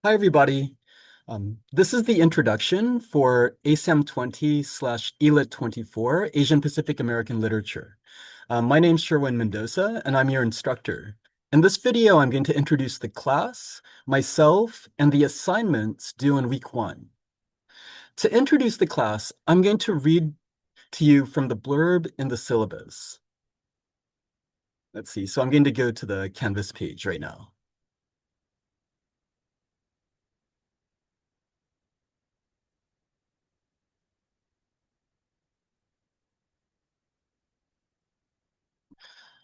Hi, everybody. This is the introduction for ASAM 20/ELIT 24, Asian Pacific American Literature. My name's Sherwin Mendoza, and I'm your instructor. In this video, I'm going to introduce the class, myself, and the assignments due in week 1. To introduce the class, I'm going to read to you from the blurb in the syllabus. Let's see, so I'm going to go to the Canvas page right now.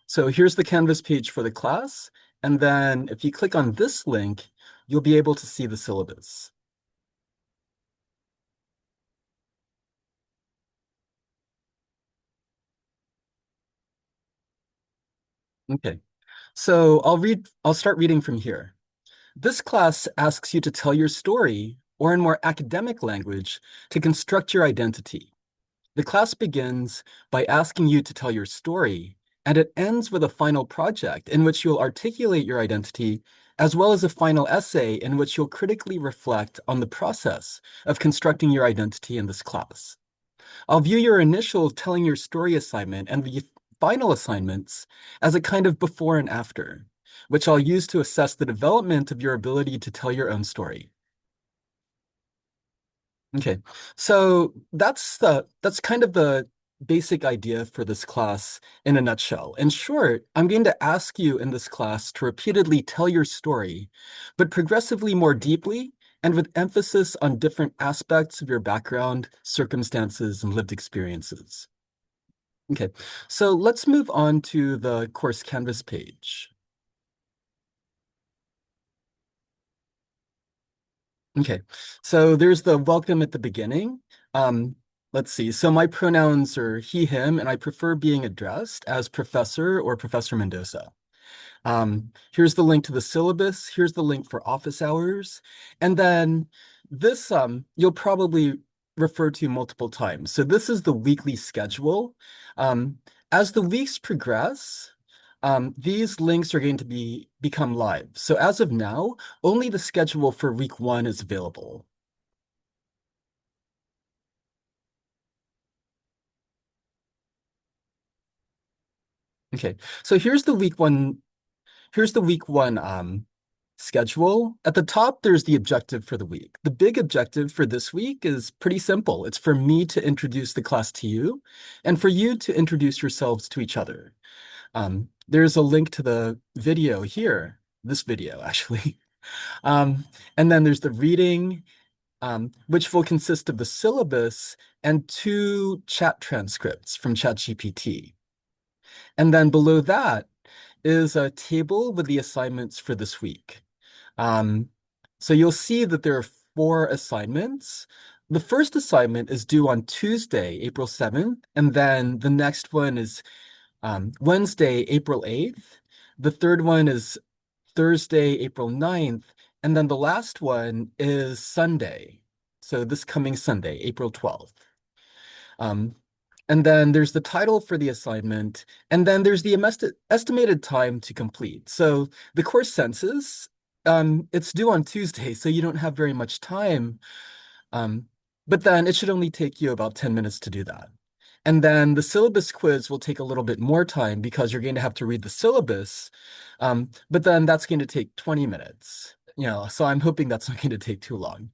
So here's the Canvas page for the class. And then if you click on this link, you'll be able to see the syllabus. Okay, so I'll start reading from here. This class asks you to tell your story, or in more academic language, to construct your identity. The class begins by asking you to tell your story, and it ends with a final project in which you'll articulate your identity, as well as a final essay in which you'll critically reflect on the process of constructing your identity in this class. I'll view your initial telling your story assignment and the final assignments as a kind of before and after, which I'll use to assess the development of your ability to tell your own story. Okay, so that's kind of the basic idea for this class in a nutshell. In short, I'm going to ask you in this class to repeatedly tell your story, but progressively more deeply and with emphasis on different aspects of your background, circumstances, and lived experiences. Okay, so let's move on to the course Canvas page. Okay, so there's the welcome at the beginning. Let's see. So my pronouns are he, him, and I prefer being addressed as Professor or Professor Mendoza. Here's the link to the syllabus. Here's the link for office hours. And then this you'll probably refer to multiple times. So this is the weekly schedule. Um, as the weeks progress, these links are going to become live. So as of now, only the schedule for week 1 is available. Okay, so here's the week one schedule. At the top, there's the objective for the week. The big objective for this week is pretty simple. It's for me to introduce the class to you and for you to introduce yourselves to each other. There's a link to the video here, this video actually. Um, and then there's the reading, which will consist of the syllabus and 2 chat transcripts from ChatGPT. And then below that is a table with the assignments for this week. Um, so you'll see that there are 4 assignments. The first assignment is due on Tuesday, April 7th, and then the next one is Wednesday, April 8th. The third one is Thursday, April 9th, and then the last one is Sunday. So this coming Sunday, April 12th. Um, and then there's the title for the assignment, and then there's the estimated time to complete. So the course census, it's due on Tuesday, so you don't have very much time. Um, but then it should only take you about 10 minutes to do that. And then the syllabus quiz will take a little bit more time because you're going to have to read the syllabus. But then that's going to take 20 minutes. So I'm hoping that's not going to take too long.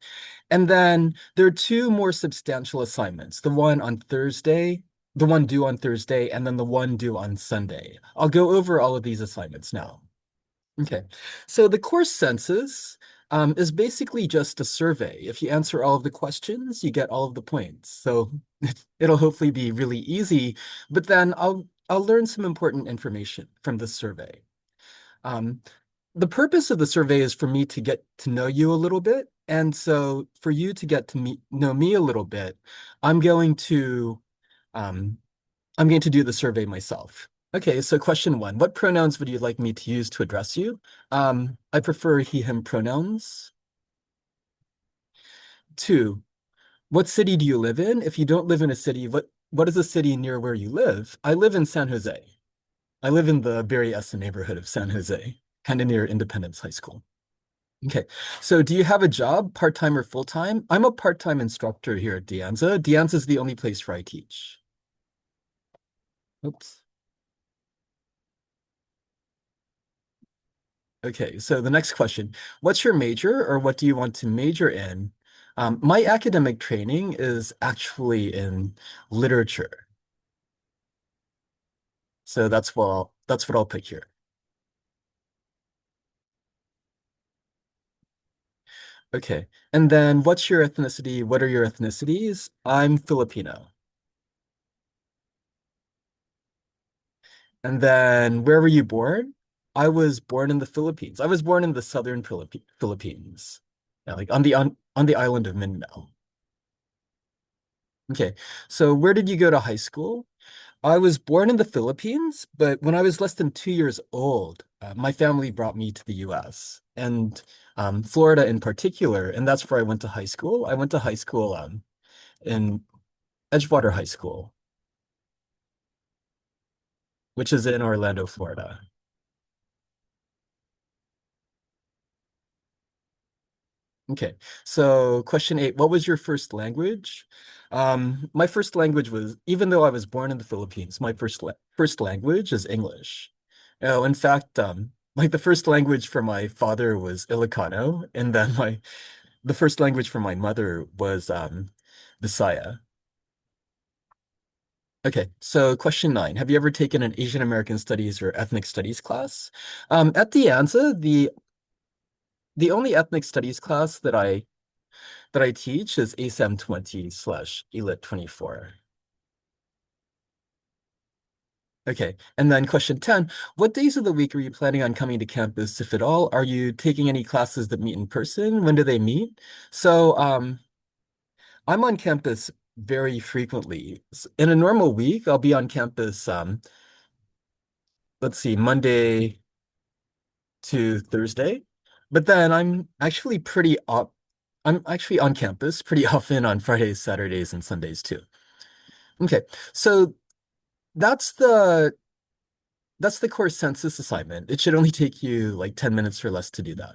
And then there are 2 more substantial assignments, the one on Thursday, the one due on Thursday, and then the one due on Sunday. I'll go over all of these assignments now. Okay, so the course census is basically just a survey. If you answer all of the questions, you get all of the points. So it'll hopefully be really easy, but then I'll learn some important information from this survey. Um, the purpose of the survey is for me to get to know you a little bit. And so for you to get to know me a little bit, I'm going to um, I'm going to do the survey myself. Okay, so question 1, what pronouns would you like me to use to address you? I prefer he, him pronouns. 2, what city do you live in? If you don't live in a city, what is a city near where you live? I live in San Jose. I live in the Berryessa neighborhood of San Jose, kind of near Independence High School. Okay. So do you have a job, part-time or full-time? I'm a part-time instructor here at De Anza. De Anza is the only place where I teach. Oops. Okay, so the next question, what's your major or what do you want to major in? My academic training is actually in literature. So that's what I'll pick here. Okay. And then what's your ethnicity? What are your ethnicities? I'm Filipino. And then where were you born? I was born in the Philippines. I was born in the southern Philippines. Yeah, like on the island of Mindanao. Okay. So where did you go to high school? I was born in the Philippines, but when I was less than 2 years old, my family brought me to the US and Florida in particular, and that's where I went to high school. I went to high school in Edgewater High School, which is in Orlando, Florida. Okay, so question 8, what was your first language? My first language was, even though I was born in the Philippines, my first language is English. Oh, in fact, like the first language for my father was Ilocano, and then the first language for my mother was Bisaya. Okay, so question 9, have you ever taken an Asian American Studies or Ethnic Studies class? At the ANSA, the only ethnic studies class that I teach is ASAM 20 slash ELIT 24. Okay, and then question 10, what days of the week are you planning on coming to campus, if at all? Are you taking any classes that meet in person? When do they meet? So I'm on campus very frequently. In a normal week, I'll be on campus, let's see, Monday to Thursday. But then I'm actually on campus pretty often on Fridays, Saturdays, and Sundays too. Okay, so that's the that's the core census assignment. It should only take you like 10 minutes or less to do that.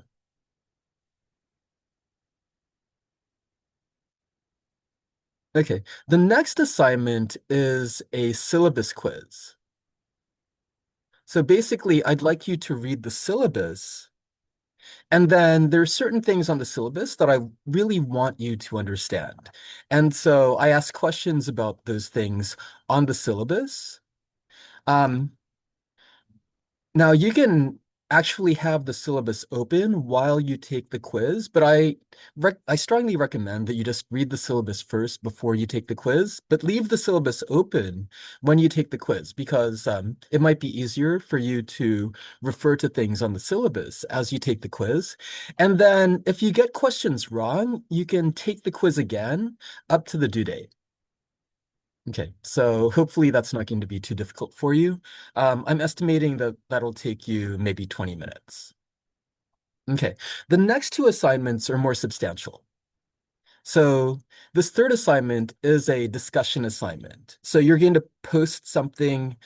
Okay, the next assignment is a syllabus quiz. So basically, I'd like you to read the syllabus, and then there's certain things on the syllabus that I really want you to understand. And so I ask questions about those things on the syllabus. Um, Now you can actually have the syllabus open while you take the quiz, but I strongly recommend that you just read the syllabus first before you take the quiz, but leave the syllabus open when you take the quiz because it might be easier for you to refer to things on the syllabus as you take the quiz. And then if you get questions wrong, you can take the quiz again up to the due date. Okay, so hopefully that's not going to be too difficult for you. I'm estimating that that'll take you maybe 20 minutes. Okay, the next two assignments are more substantial. So this third assignment is a discussion assignment. So you're going to post something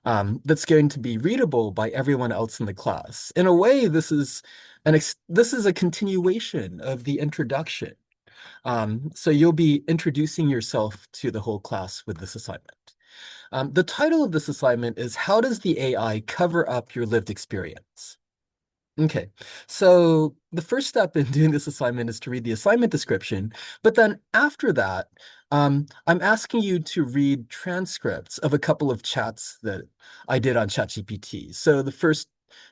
that's going to be readable by everyone else in the class. In a way, this is a continuation of the introduction. So you'll be introducing yourself to the whole class with this assignment. The title of this assignment is How Does the AI Cover Up Your Lived Experience? Okay, so the first step in doing this assignment is to read the assignment description, but then after that, I'm asking you to read transcripts of a couple of chats that I did on ChatGPT. So the first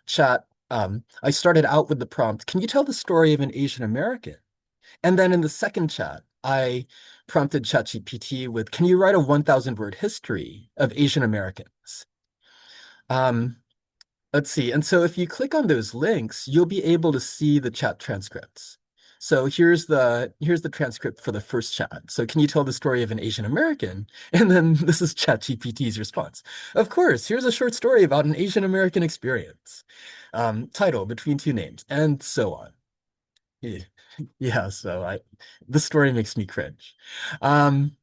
chat, I started out with the prompt, can you tell the story of an Asian American? And then in the second chat, I prompted ChatGPT with, can you write a 1,000 word history of Asian Americans? Um, let's see. And so if you click on those links, you'll be able to see the chat transcripts. So here's the transcript for the first chat. So can you tell the story of an Asian American? And then this is ChatGPT's response. Of course, here's a short story about an Asian American experience. Title, between two names, and so on. Yeah, yeah, the story makes me cringe. Um,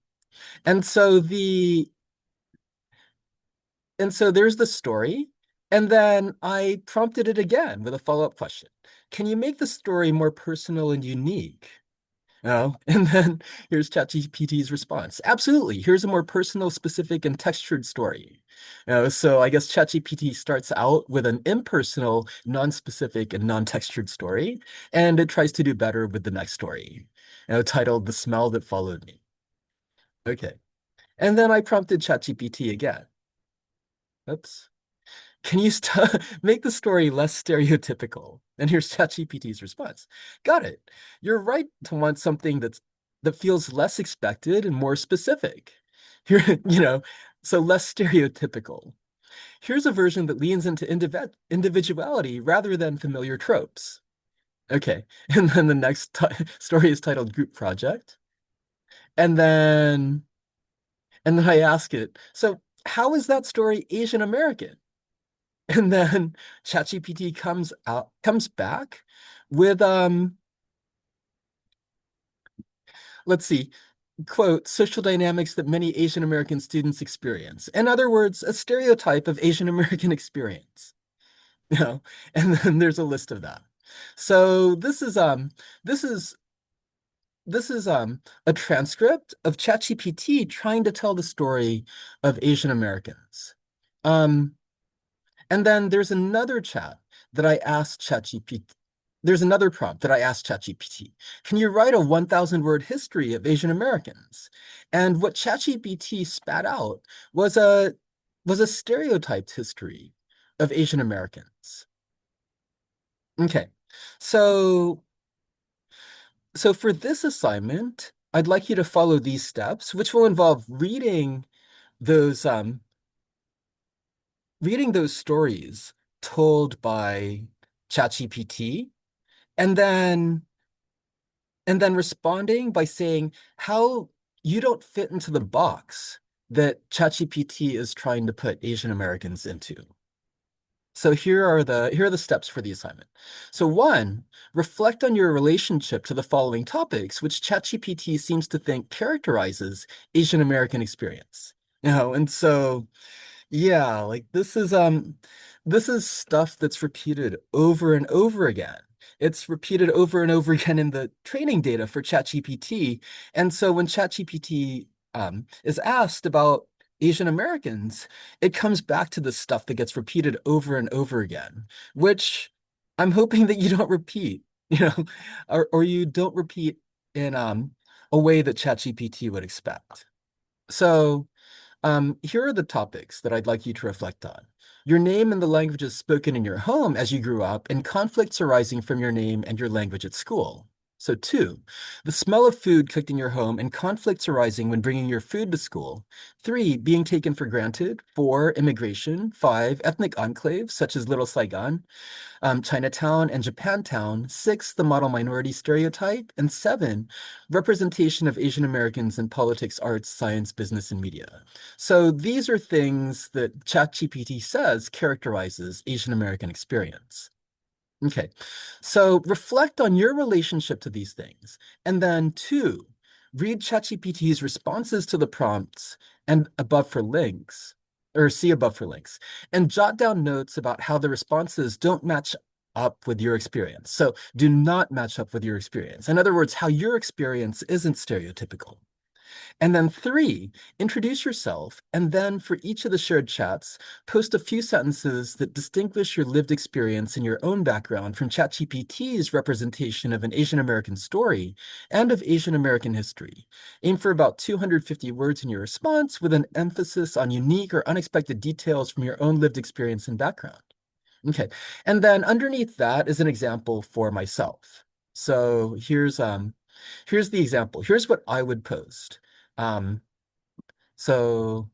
and so there's the story, And then I prompted it again with a follow-up question. Can you make the story more personal and unique? Oh, and then here's ChatGPT's response. Absolutely. Here's a more personal, specific, and textured story. So I guess ChatGPT starts out with an impersonal, non-specific, and non-textured story, and it tries to do better with the next story, titled "The Smell That Followed Me." Okay. And then I prompted ChatGPT again. Oops. Can you make the story less stereotypical? And here's ChatGPT's response. Got it. You're right to want something that feels less expected and more specific. Here, so less stereotypical. Here's a version that leans into individuality rather than familiar tropes. Okay. And then the next story is titled Group Project. And then I ask it, so how is that story Asian American? And then ChatGPT comes back with let's see, quote, social dynamics that many Asian American students experience. In other words, a stereotype of Asian American experience. You know, and then there's a list of that. So this is a transcript of ChatGPT trying to tell the story of Asian Americans. Um, And then there's another chat that I asked ChatGPT. There's another prompt that I asked ChatGPT. Can you write a 1,000 word history of Asian Americans? And what ChatGPT spat out was a stereotyped history of Asian Americans. Okay. So for this assignment, I'd like you to follow these steps, which will involve those um reading those stories told by ChatGPT and then responding by saying how you don't fit into the box that ChatGPT is trying to put Asian Americans into. So here are the steps for the assignment. So one, reflect on your relationship to the following topics, which ChatGPT seems to think characterizes Asian American experience. And so yeah, like this is stuff that's repeated over and over again. It's repeated over and over again in the training data for ChatGPT. And so when ChatGPT is asked about Asian Americans, it comes back to the stuff that gets repeated over and over again, which I'm hoping that you don't repeat, or you don't repeat in a way that ChatGPT would expect. So here are the topics that I'd like you to reflect on. Your name and the languages spoken in your home as you grew up, and conflicts arising from your name and your language at school. So two, the smell of food cooked in your home and conflicts arising when bringing your food to school. Three, being taken for granted. Four, immigration. Five, ethnic enclaves such as Little Saigon, Chinatown and Japantown. Six, the model minority stereotype. And seven, representation of Asian Americans in politics, arts, science, business, and media. So these are things that ChatGPT says characterizes Asian American experience. Okay, so reflect on your relationship to these things. And then two, read ChatGPT's responses to the prompts and above for links, or see above for links, and jot down notes about how the responses don't match up with your experience. So do not match up with your experience. In other words, how your experience isn't stereotypical. And then three, introduce yourself. And then for each of the shared chats, post a few sentences that distinguish your lived experience and your own background from ChatGPT's representation of an Asian American story and of Asian American history. Aim for about 250 words in your response with an emphasis on unique or unexpected details from your own lived experience and background. Okay. And then underneath that is an example for myself. So here's the example. Here's what I would post. Um, so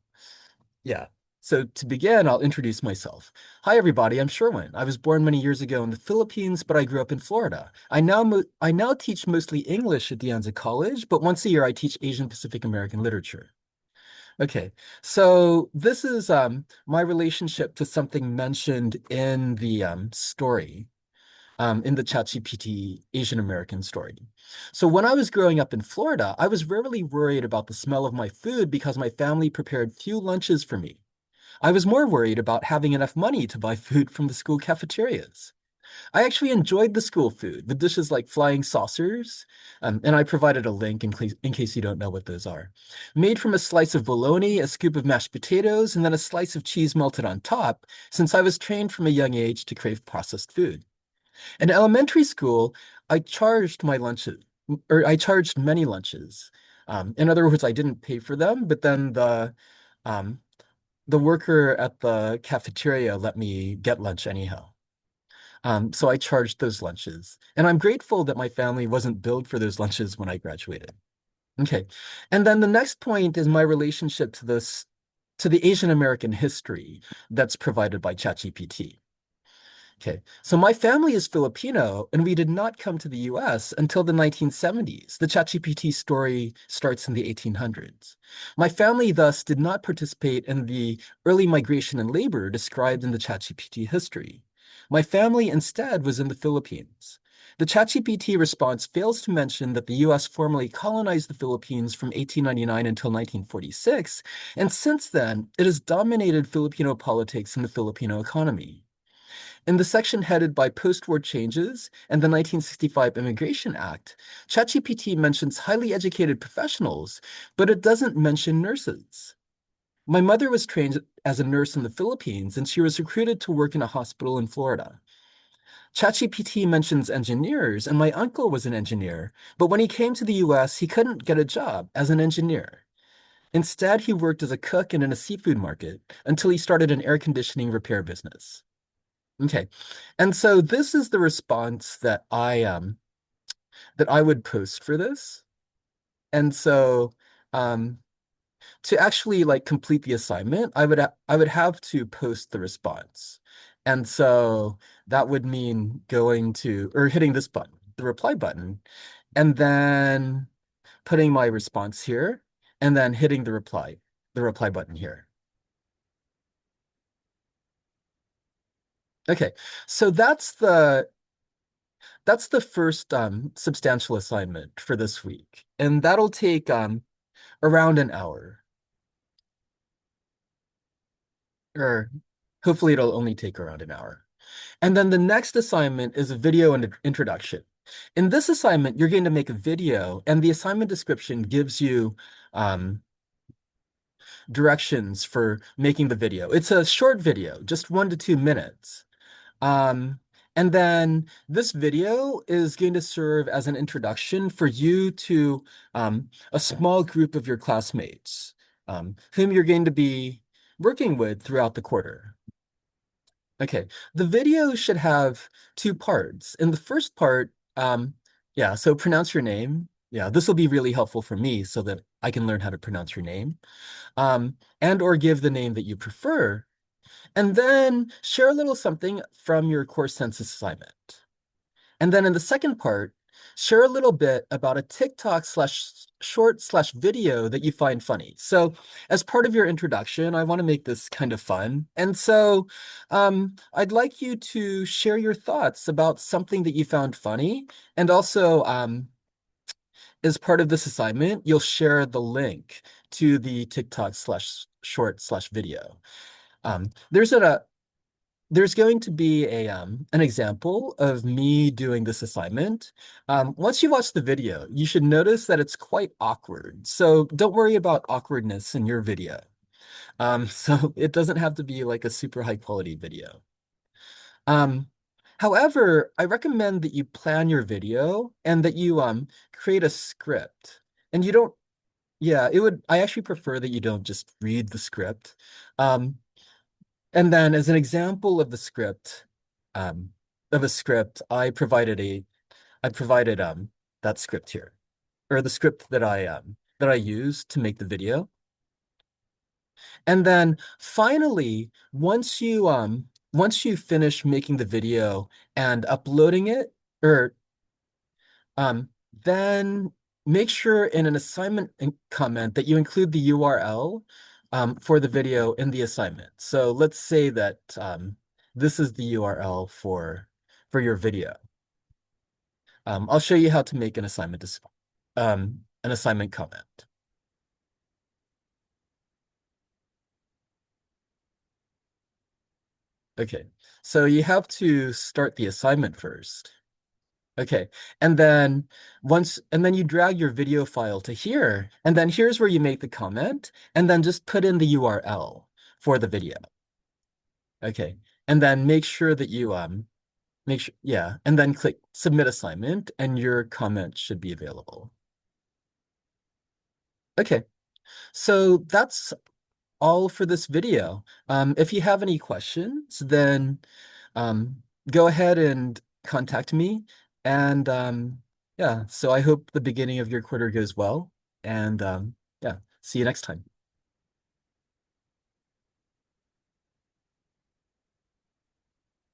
yeah. So to begin, I'll introduce myself. Hi, everybody. I'm Sherwin. I was born many years ago in the Philippines, but I grew up in Florida. I now teach mostly English at De Anza College, but once a year I teach Asian Pacific American literature. Okay, so this is my relationship to something mentioned in the story in the ChatGPT Asian American story. So when I was growing up in Florida, I was rarely worried about the smell of my food because my family prepared few lunches for me. I was more worried about having enough money to buy food from the school cafeterias. I actually enjoyed the school food, the dishes like flying saucers, and I provided a link in case you don't know what those are. Made from a slice of bologna, a scoop of mashed potatoes, and then a slice of cheese melted on top, since I was trained from a young age to crave processed food. In elementary school, I charged my lunches, or I charged many lunches. In other words, I didn't pay for them, but then um, the worker at the cafeteria let me get lunch anyhow. So I charged those lunches. And I'm grateful that my family wasn't billed for those lunches when I graduated. Okay. And then the next point is my relationship to to the Asian American history that's provided by ChatGPT. Okay, so my family is Filipino, and we did not come to the US until the 1970s. The ChatGPT story starts in the 1800s. My family thus did not participate in the early migration and labor described in the ChatGPT history. My family instead was in the Philippines. The ChatGPT response fails to mention that the US formally colonized the Philippines from 1899 until 1946, and since then, it has dominated Filipino politics and the Filipino economy. In the section headed by post-war changes and the 1965 Immigration Act, ChatGPT mentions highly educated professionals, but it doesn't mention nurses. My mother was trained as a nurse in the Philippines, and she was recruited to work in a hospital in Florida. ChatGPT mentions engineers, and my uncle was an engineer, but when he came to the US, he couldn't get a job as an engineer. Instead, he worked as a cook and in a seafood market until he started an air conditioning repair business. Okay. And so this is the response that I would post for this. And so um to actually like complete the assignment, I would have to post the response. And so that would mean going to or hitting this button, the reply button, and then putting my response here and then hitting the reply button here. Okay. So that's the first substantial assignment for this week. And that'll take around an hour, or hopefully it'll only take around an hour. And then the next assignment is a video and introduction. In this assignment, you're going to make a video, and the assignment description gives you um, directions for making the video. It's a short video, just 1 to 2 minutes. Um, and then this video is going to serve as an introduction for you to a small group of your classmates, whom you're going to be working with throughout the quarter. Okay, the video should have two parts. In the first part, yeah, so pronounce your name. Yeah, this will be really helpful for me so that I can learn how to pronounce your name, and or give the name that you prefer. And then share a little something from your course census assignment. And then in the second part, share a little bit about a TikTok slash short slash video that you find funny. So as part of your introduction, I want to make this kind of fun. And so I'd like you to share your thoughts about something that you found funny. And also, as part of this assignment, you'll share the link to the TikTok slash short slash video. Um, there's a there's going to be a an example of me doing this assignment. Once you watch the video, you should notice that it's quite awkward. So don't worry about awkwardness in your video. So it doesn't have to be like a super high quality video. Um, However, I recommend that you plan your video and that you create a script. And you don't, yeah, I actually prefer that you don't just read the script. Um, and then as an example of the script, um, of a script, I provided that script here, or the script that I used to make the video. And then finally, once you finish making the video and uploading it, or um, then make sure in an assignment comment that you include the URL for the video in the assignment. So let's say that this is the URL for your video. I'll show you how to make an assignment comment. Okay. So you have to start the assignment first. Okay. And then you drag your video file to here. And then here's where you make the comment. And then just put in the URL for the video. Okay. And then make sure that you make sure, yeah, and then click submit assignment and your comment should be available. Okay. So that's all for this video. If you have any questions, then um, go ahead and contact me. And yeah, so I hope the beginning of your quarter goes well. And yeah, see you next time.